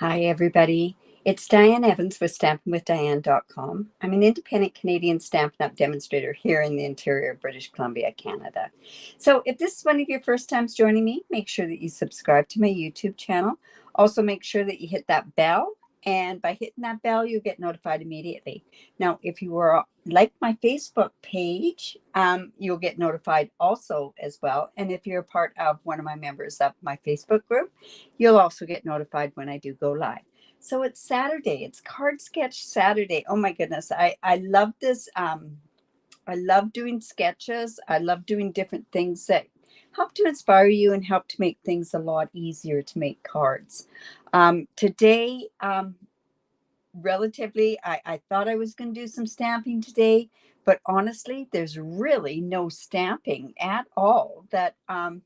Hi, everybody. It's Diane Evans with stampinwithdiane.com. I'm an independent Canadian Stampin' Up demonstrator here in the interior of British Columbia, Canada. So if this is one of your first times joining me, make sure that you subscribe to my YouTube channel. Also, make sure that you hit that bell. And by hitting that bell, you'll get notified immediately. Now, if you are like my Facebook page, you'll get notified also as well. And if you're a part of one of my members of my Facebook group, you'll also get notified when I do go live. So it's Saturday. It's Card Sketch Saturday. Oh my goodness. I love this. I love doing sketches. I love doing different things that help to inspire you and help to make things a lot easier to make cards. Today, relatively, I thought I was going to do some stamping today, but honestly, there's really no stamping at all that I'm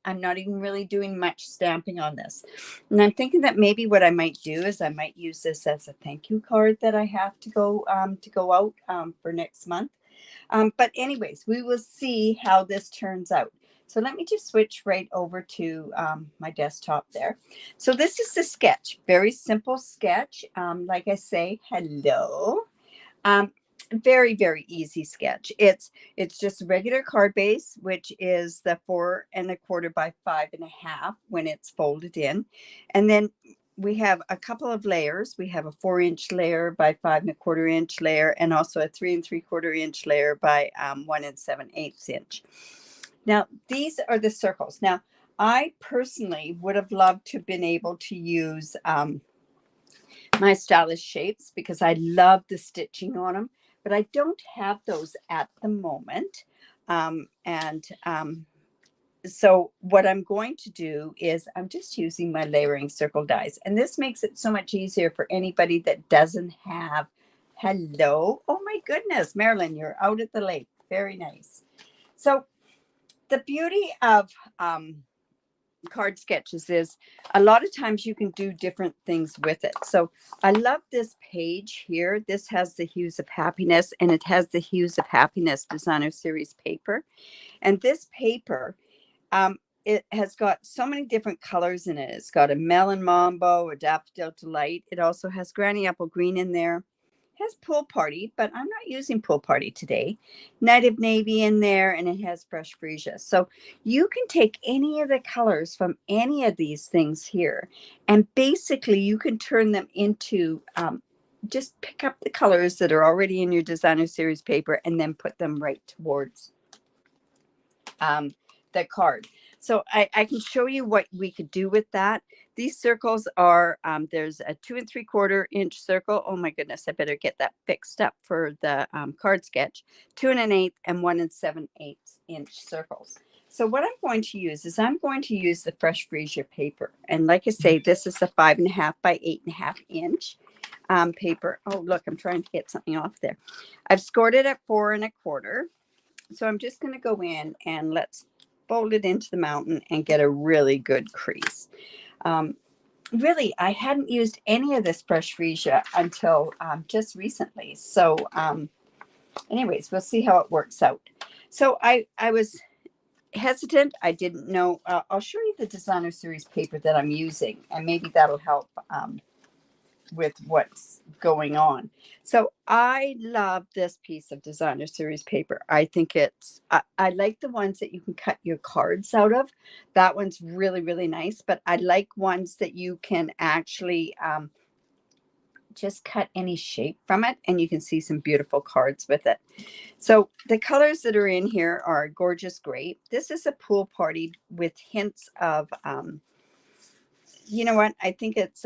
not even really doing much stamping on this. And I'm thinking that maybe what I might do is I might use this as a thank you card that I have to go out for next month. But anyways, we will see how this turns out. So let me just switch right over to my desktop there. So this is the sketch, very simple sketch. Like I say, hello. Very, very easy sketch. It's just a regular card base, which is the 4 1/4 by 5 1/2 when it's folded in. And then we have a couple of layers. We have a 4-inch layer by 5 1/4 inch layer, and also a 3 3/4 inch layer by 1 7/8 inch. Now, these are the circles. Now, I personally would have loved to have been able to use my stylish shapes because I love the stitching on them, but I don't have those at the moment. So what I'm going to do is I'm just using my layering circle dies, and this makes it so much easier for anybody that doesn't have. Hello. Oh my goodness, Marilyn, you're out at the lake. Very nice. So the beauty of card sketches is a lot of times you can do different things with it. So I love this page here. This has the Hues of Happiness, and it has the Hues of Happiness Designer Series paper. And this paper, it has got so many different colors in it. It's got a melon mambo, a daffodil delight. It also has granny apple green in there. It has pool party, but I'm not using pool party today. Night of navy in there, and it has fresh freesia. So you can take any of the colors from any of these things here, and basically you can turn them into just pick up the colors that are already in your designer series paper and then put them right towards the card. So I can show you what we could do with that. These circles are, there's a 2 3/4 inch circle. Oh my goodness, I better get that fixed up for the card sketch. 2 1/8 and 1 7/8 inch circles. So what I'm going to use is I'm going to use the fresh freesia paper. And like I say, this is a 5 1/2 by 8 1/2 inch paper. Oh, look, I'm trying to get something off there. I've scored it at 4 1/4. So I'm just going to go in and let's fold it into the mountain and get a really good crease. Really, I hadn't used any of this fresh freesia until just recently. So anyways, we'll see how it works out. So I was hesitant. I didn't know. I'll show you the designer series paper that I'm using, and maybe that'll help with what's going on. So I love this piece of designer series paper. I think I like the ones that you can cut your cards out of. That one's really, really nice, but I like ones that you can actually just cut any shape from it, and you can see some beautiful cards with it. So the colors that are in here are gorgeous gray. This is a pool party with hints of, you know what? I think it's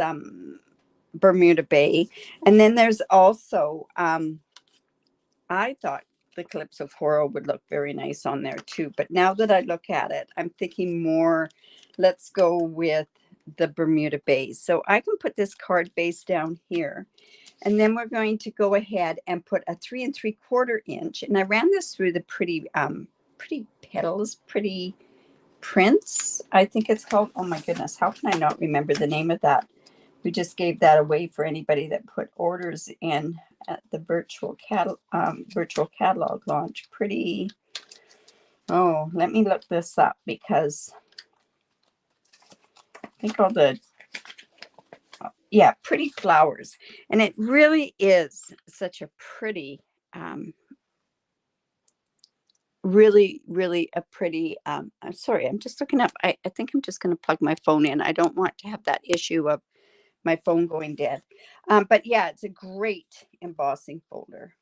Bermuda Bay. And then there's also, I thought the Calypso Coral would look very nice on there too. But now that I look at it, I'm thinking more, let's go with the Bermuda Bay. So I can put this card base down here. And then we're going to go ahead and put a 3 3/4 inch. And I ran this through the Pretty Petals, Pretty Prints, I think it's called. Oh my goodness, how can I not remember the name of that? We just gave that away for anybody that put orders in at the virtual catalog launch. Pretty. Oh, let me look this up because I think all the yeah, pretty flowers. And it really is such a pretty, really a pretty, I'm sorry, I'm just looking up. I think I'm just going to plug my phone in. I don't want to have that issue of my phone going dead. But yeah, it's a great embossing folder.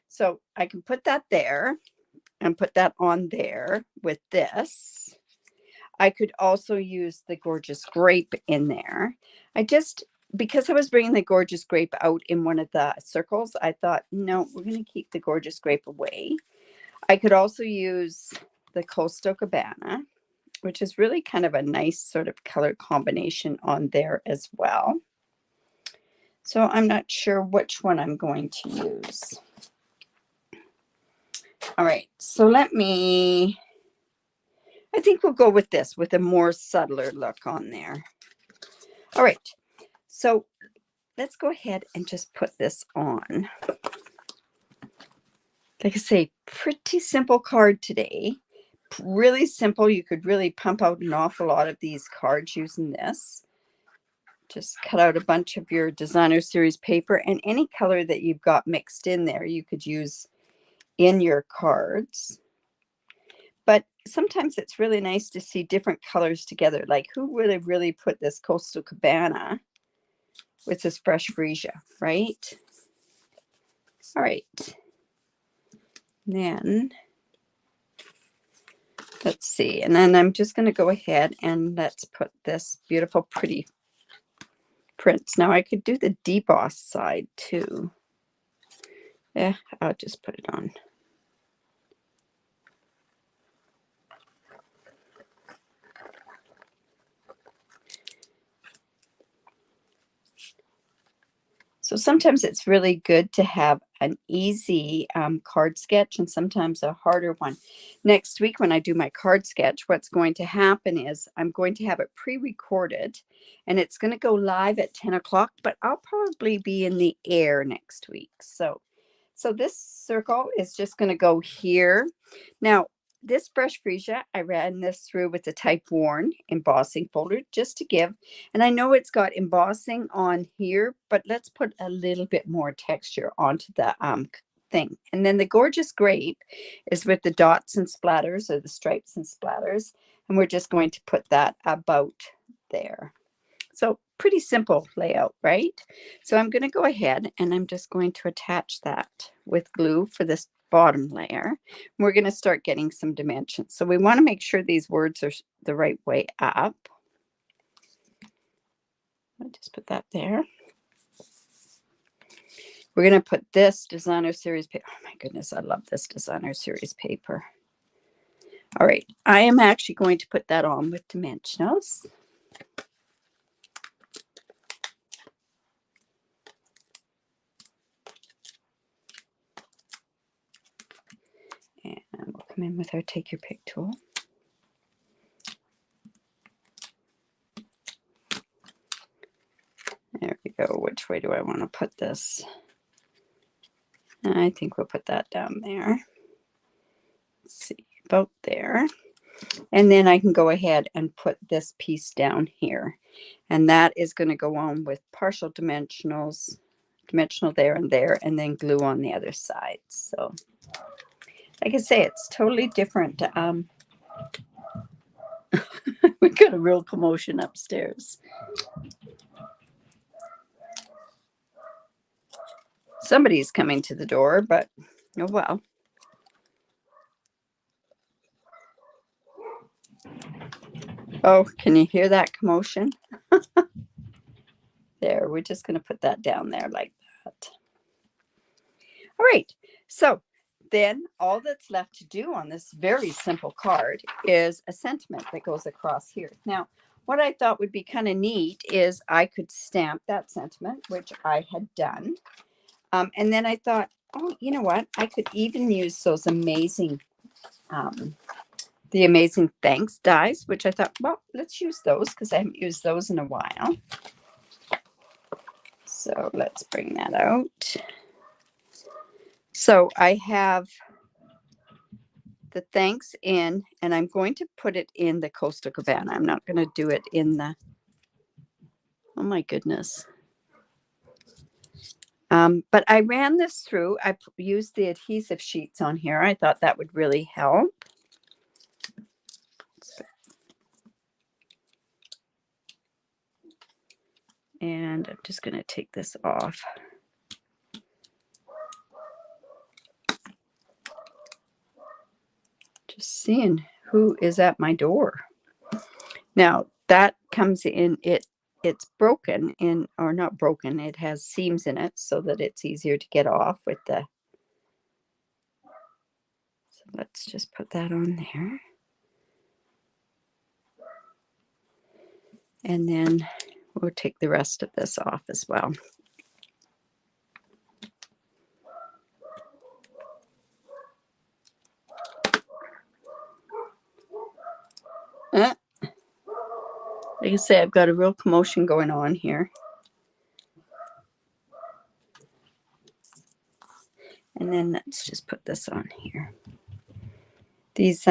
So I can put that there and put that on there with this. I could also use the Gorgeous Grape in there. Because I was bringing the Gorgeous Grape out in one of the circles, I thought, no, we're going to keep the Gorgeous Grape away. I could also use the Coastal Cabana, which is really kind of a nice sort of color combination on there as well. So I'm not sure which one I'm going to use. All right, so I think we'll go with this, with a more subtler look on there. All right, so let's go ahead and just put this on. Like I say, pretty simple card today. Really simple. You could really pump out an awful lot of these cards using this. Just cut out a bunch of your designer series paper, and any color that you've got mixed in there, you could use in your cards. But sometimes it's really nice to see different colors together. Like, who would have really put this Coastal Cabana with this fresh freesia, right? All right. Then let's see. And then I'm just going to go ahead and let's put this beautiful, pretty prints. Now I could do the deboss side too. Yeah, I'll just put it on. So sometimes it's really good to have an easy card sketch and sometimes a harder one. Next week when I do my card sketch, what's going to happen is I'm going to have it pre-recorded and it's going to go live at 10 o'clock, but I'll probably be in the air next week. So this circle is just going to go here. Now, this brush freesia, I ran this through with the Type Worn embossing folder just to give. And I know it's got embossing on here, but let's put a little bit more texture onto the thing. And then the Gorgeous Grape is with the dots and splatters, or the stripes and splatters. And we're just going to put that about there. So pretty simple layout, right? So I'm going to go ahead and I'm just going to attach that with glue for this bottom layer. We're going to start getting some dimensions. So we want to make sure these words are the right way up. I'll just put that there. We're going to put this designer series paper. Oh my goodness, I love this designer series paper. All right, I am actually going to put that on with dimensionals. And we'll come in with our Take Your Pick tool. There we go. Which way do I want to put this? I think we'll put that down there. Let's see, about there. And then I can go ahead and put this piece down here. And that is going to go on with partial dimensionals, dimensional there, and then glue on the other side. So, like I say, it's totally different. We got a real commotion upstairs. Somebody's coming to the door, but oh well. Oh, can you hear that commotion? There, we're just going to put that down there like that. All right, so then all that's left to do on this very simple card is a sentiment that goes across here. Now, what I thought would be kind of neat is I could stamp that sentiment, which I had done. And then I thought, oh, you know what? I could even use those amazing, the amazing thanks dies, which I thought, well, let's use those because I haven't used those in a while. So let's bring that out. So I have the thanks in, and I'm going to put it in the Coastal Cabana. I'm not going to do it in the, oh my goodness. But I ran this through. I used the adhesive sheets on here. I thought that would really help. And I'm just going to take this off. Just seeing who is at my door. Now that comes in, it's broken in, or not broken, it has seams in it so that it's easier to get off with the, so let's just put that on there. And then we'll take the rest of this off as well. Like I say, I've got a real commotion going on here. And then let's just put this on here. These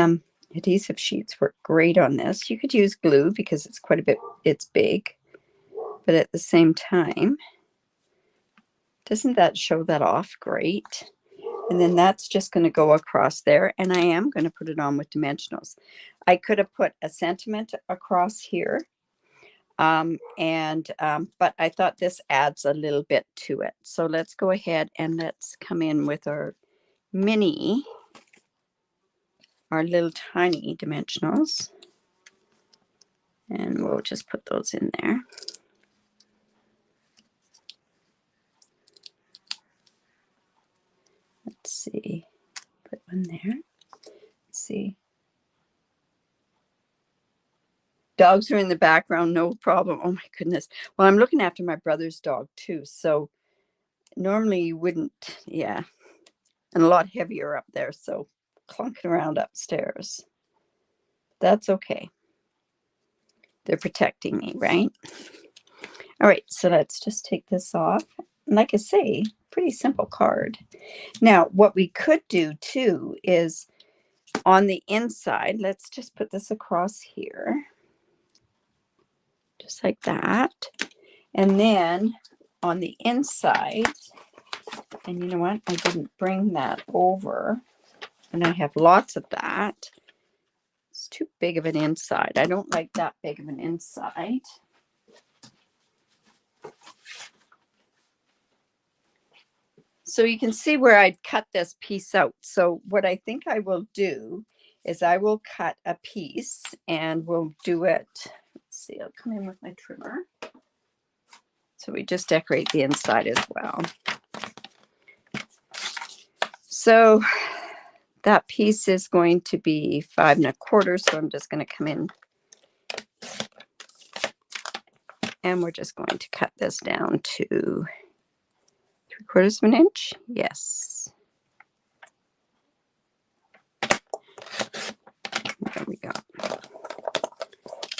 adhesive sheets work great on this. You could use glue because it's quite a bit, it's big. But at the same time, doesn't that show that off great? And then that's just going to go across there. And I am going to put it on with dimensionals. I could have put a sentiment across here. But I thought this adds a little bit to it. So let's go ahead and let's come in with our little tiny dimensionals. And we'll just put those in there. Let's see, put one there. Let's see. Dogs are in the background, no problem. Oh my goodness. Well, I'm looking after my brother's dog too. So normally you wouldn't, yeah. And a lot heavier up there. So clunking around upstairs. That's okay. They're protecting me, right? All right, so let's just take this off. Like I say, pretty simple card. Now, what we could do too is on the inside, let's just put this across here. Just like that. And then on the inside, and you know what? I didn't bring that over. And I have lots of that. It's too big of an inside. I don't like that big of an inside. So you can see where I'd cut this piece out. So what I think I will do is I will cut a piece and we'll do it. Let's see, I'll come in with my trimmer. So we just decorate the inside as well. So that piece is going to be 5 1/4. So I'm just going to come in and we're just going to cut this down to 3/4 of an inch. Yes. There we go.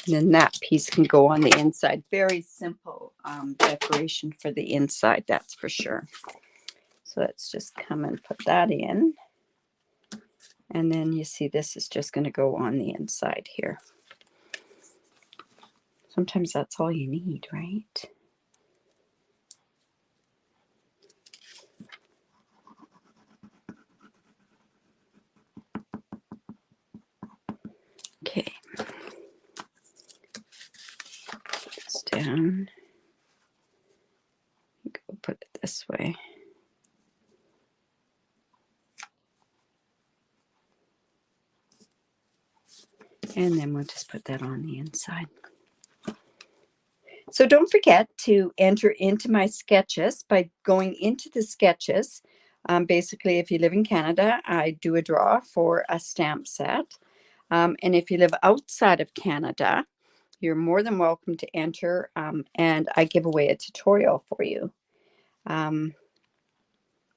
And then that piece can go on the inside. Very simple decoration for the inside, that's for sure. So let's just come and put that in. And then you see this is just going to go on the inside here. Sometimes that's all you need, right? Okay. It's down. Go put it this way. And then we'll just put that on the inside. So don't forget to enter into my sketches by going into the sketches. Basically, if you live in Canada, I do a draw for a stamp set. And if you live outside of Canada, you're more than welcome to enter. And I give away a tutorial for you.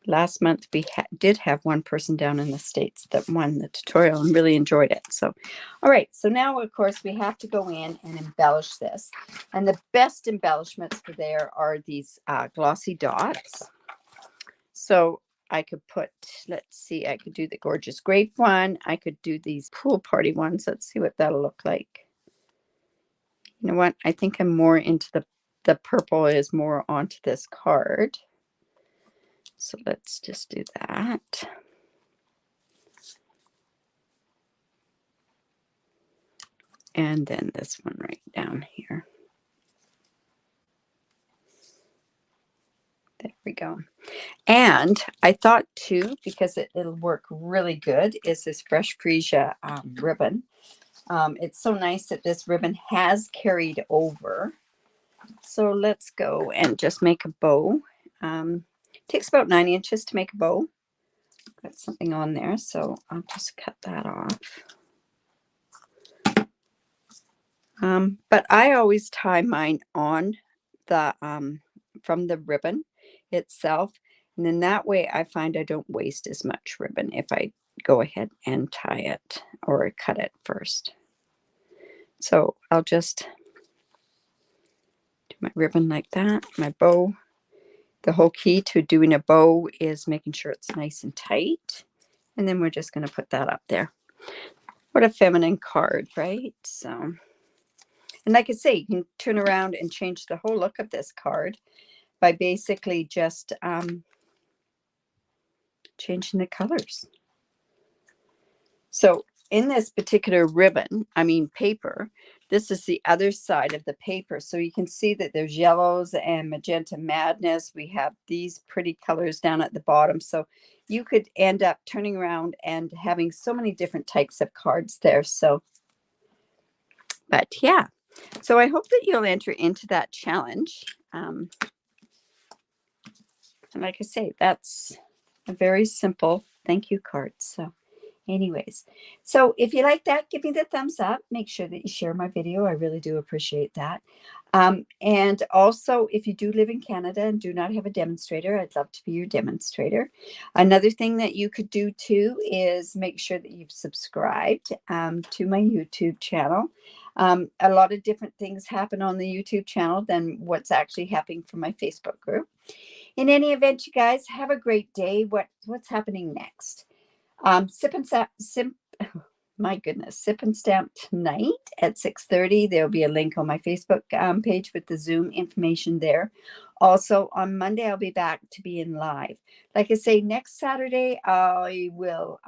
Last month, we did have one person down in the States that won the tutorial and really enjoyed it. So, all right. So now, of course, we have to go in and embellish this. And the best embellishments for there are these glossy dots. So I could put, let's see, I could do the Gorgeous Grape one. I could do these pool party ones. Let's see what that'll look like. You know what? I think I'm more into the purple is more onto this card. So let's just do that. And then this one right down here. There we go. And I thought too, because it'll work really good, is this Fresh Freesia ribbon. It's so nice that this ribbon has carried over. So let's go and just make a bow. Takes about 9 inches to make a bow. Got something on there, so I'll just cut that off. But I always tie mine on the from the ribbon itself, and then that way I find I don't waste as much ribbon if I go ahead and tie it or cut it first. So I'll just do my ribbon like that, my bow. The whole key to doing a bow is making sure it's nice and tight, and then we're just going to put that up there. What a feminine card, right? So, and like I say, you can turn around and change the whole look of this card by basically just changing the colors. So in this particular ribbon, paper, this is the other side of the paper. So you can see that there's yellows and magenta madness. We have these pretty colors down at the bottom. So you could end up turning around and having so many different types of cards there. So, but yeah. So I hope that you'll enter into that challenge. And like I say, that's a very simple thank you card. So anyways, so if you like that, give me the thumbs up. Make sure that you share my video. I really do appreciate that. And also, if you do live in Canada and do not have a demonstrator, I'd love to be your demonstrator. Another thing that you could do too is make sure that you've subscribed to my YouTube channel. A lot of different things happen on the YouTube channel than what's actually happening from my Facebook group. In any event, you guys have a great day. What's happening next? Sip and Stamp tonight at 6:30. There'll be a link on my Facebook page with the Zoom information there. Also on Monday, I'll be back to be in live. Like I say, next Saturday, I will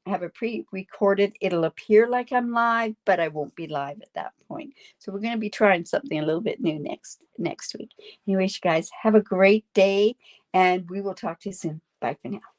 have a pre-recorded. It'll appear like I'm live, but I won't be live at that point. So we're going to be trying something a little bit new next week. Anyways, you guys have a great day, and we will talk to you soon. Bye for now.